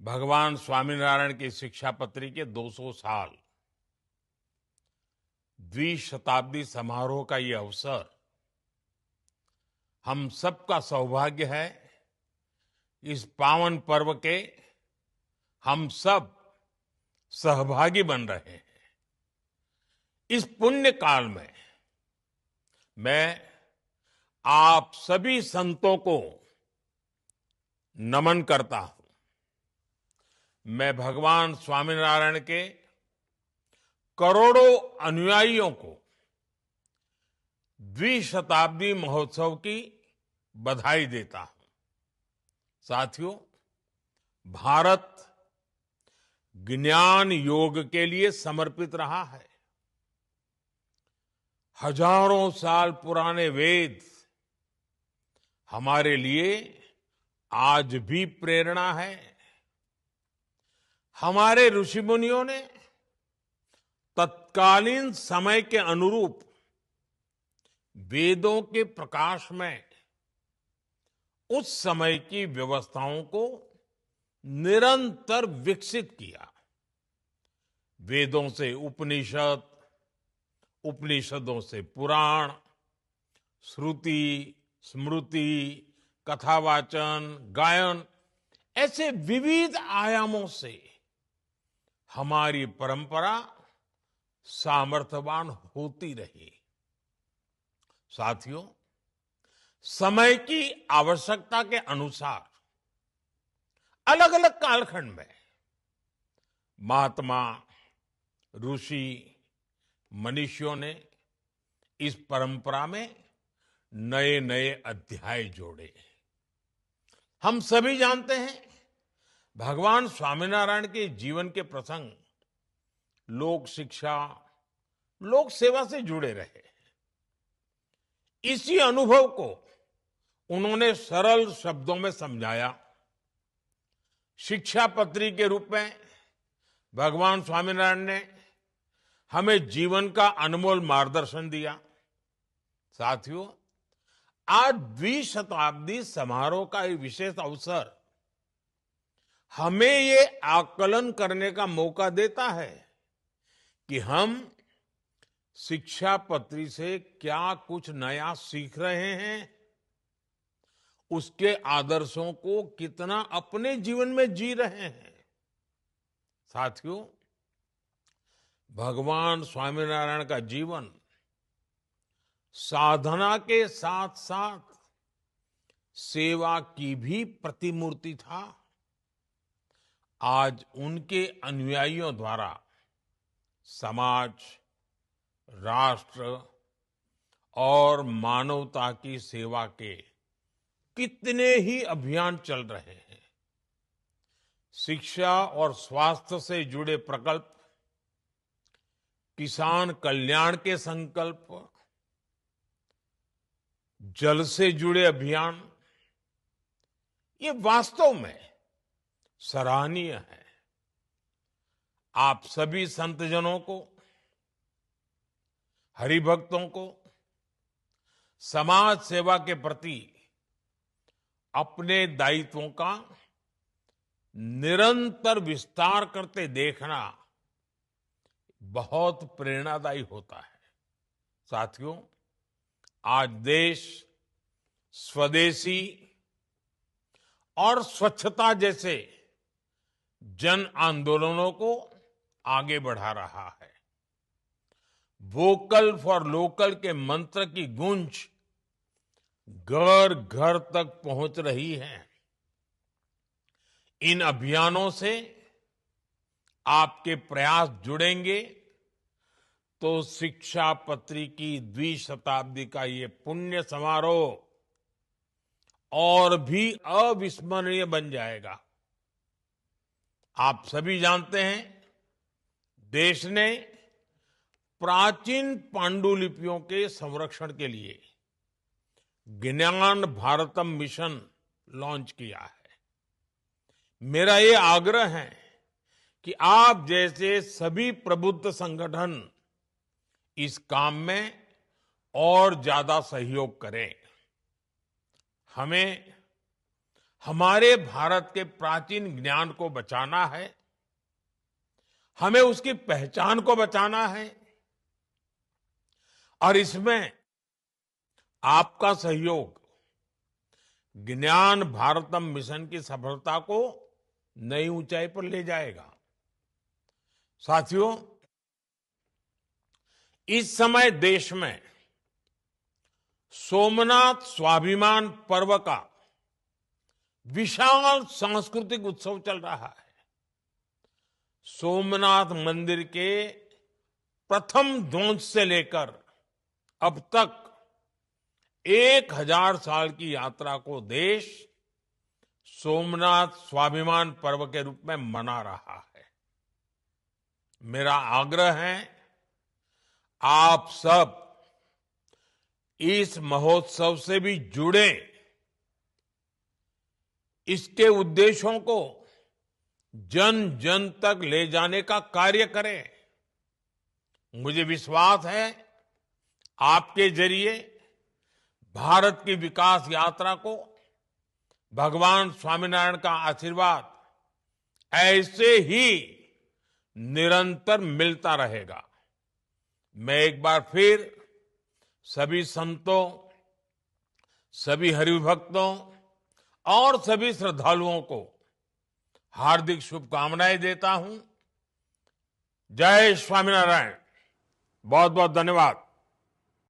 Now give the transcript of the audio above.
भगवान स्वामीनारायण की शिक्षापत्री के 200 साल द्विशताब्दी समारोह का ये अवसर हम सबका सौभाग्य है। इस पावन पर्व के हम सब सहभागी बन रहे हैं। इस पुण्य काल में मैं आप सभी संतों को नमन करता हूं। मैं भगवान स्वामीनारायण के करोड़ों अनुयायियों को द्विशताब्दी महोत्सव की बधाई देता हूं। साथियों, भारत ज्ञान योग के लिए समर्पित रहा है। हजारों साल पुराने वेद हमारे लिए आज भी प्रेरणा है। हमारे ऋषि मुनियों ने तत्कालीन समय के अनुरूप वेदों के प्रकाश में उस समय की व्यवस्थाओं को निरंतर विकसित किया। वेदों से उपनिषद, उपनिषदों से पुराण, श्रुति, स्मृति, कथावाचन, गायन, ऐसे विविध आयामों से हमारी परंपरा सामर्थ्यवान होती रही। साथियों, समय की आवश्यकता के अनुसार अलग अलग कालखंड में महात्मा, ऋषि, मनीषियों ने इस परंपरा में नए नए अध्याय जोड़े। हम सभी जानते हैं, भगवान स्वामीनारायण के जीवन के प्रसंग लोक शिक्षा, लोक सेवा से जुड़े रहे। इसी अनुभव को उन्होंने सरल शब्दों में समझाया। शिक्षापत्री के रूप में भगवान स्वामीनारायण ने हमें जीवन का अनमोल मार्गदर्शन दिया। साथियों, आज द्विशताब्दी समारोह का एक विशेष अवसर हमें ये आकलन करने का मौका देता है कि हम शिक्षापत्री से क्या कुछ नया सीख रहे हैं, उसके आदर्शों को कितना अपने जीवन में जी रहे हैं। साथियों, भगवान स्वामीनारायण का जीवन साधना के साथ साथ सेवा की भी प्रतिमूर्ति था। आज उनके अनुयायियों द्वारा समाज, राष्ट्र और मानवता की सेवा के कितने ही अभियान चल रहे हैं। शिक्षा और स्वास्थ्य से जुड़े प्रकल्प, किसान कल्याण के संकल्प, जल से जुड़े अभियान, ये वास्तव में सराहनीय है। आप सभी संतजनों को, हरिभक्तों को समाज सेवा के प्रति अपने दायित्वों का निरंतर विस्तार करते देखना बहुत प्रेरणादायी होता है। साथियों, आज देश स्वदेशी और स्वच्छता जैसे जन आंदोलनों को आगे बढ़ा रहा है। वोकल फॉर लोकल के मंत्र की गूंज घर घर तक पहुंच रही है। इन अभियानों से आपके प्रयास जुड़ेंगे तो शिक्षापत्री की द्विशताब्दी का ये पुण्य समारोह और भी अविस्मरणीय बन जाएगा। आप सभी जानते हैं, देश ने प्राचीन पांडुलिपियों के संरक्षण के लिए ज्ञान भारतम मिशन लॉन्च किया है। मेरा ये आग्रह है कि आप जैसे सभी प्रबुद्ध संगठन इस काम में और ज्यादा सहयोग करें। हमें हमारे भारत के प्राचीन ज्ञान को बचाना है, हमें उसकी पहचान को बचाना है और इसमें आपका सहयोग ज्ञान भारतम मिशन की सफलता को नई ऊंचाई पर ले जाएगा। साथियों, इस समय देश में सोमनाथ स्वाभिमान पर्व का विशाल सांस्कृतिक उत्सव चल रहा है। सोमनाथ मंदिर के प्रथम ध्वंस से लेकर अब तक 1000 साल की यात्रा को देश सोमनाथ स्वाभिमान पर्व के रूप में मना रहा है। मेरा आग्रह है, आप सब इस महोत्सव से भी जुड़े, इसके उद्देश्यों को जन जन तक ले जाने का कार्य करें। मुझे विश्वास है, आपके जरिए भारत की विकास यात्रा को भगवान स्वामीनारायण का आशीर्वाद ऐसे ही निरंतर मिलता रहेगा। मैं एक बार फिर सभी संतों, सभी हरिभक्तों और सभी श्रद्धालुओं को हार्दिक शुभकामनाएं देता हूं। जय स्वामीनारायण। बहुत बहुत धन्यवाद।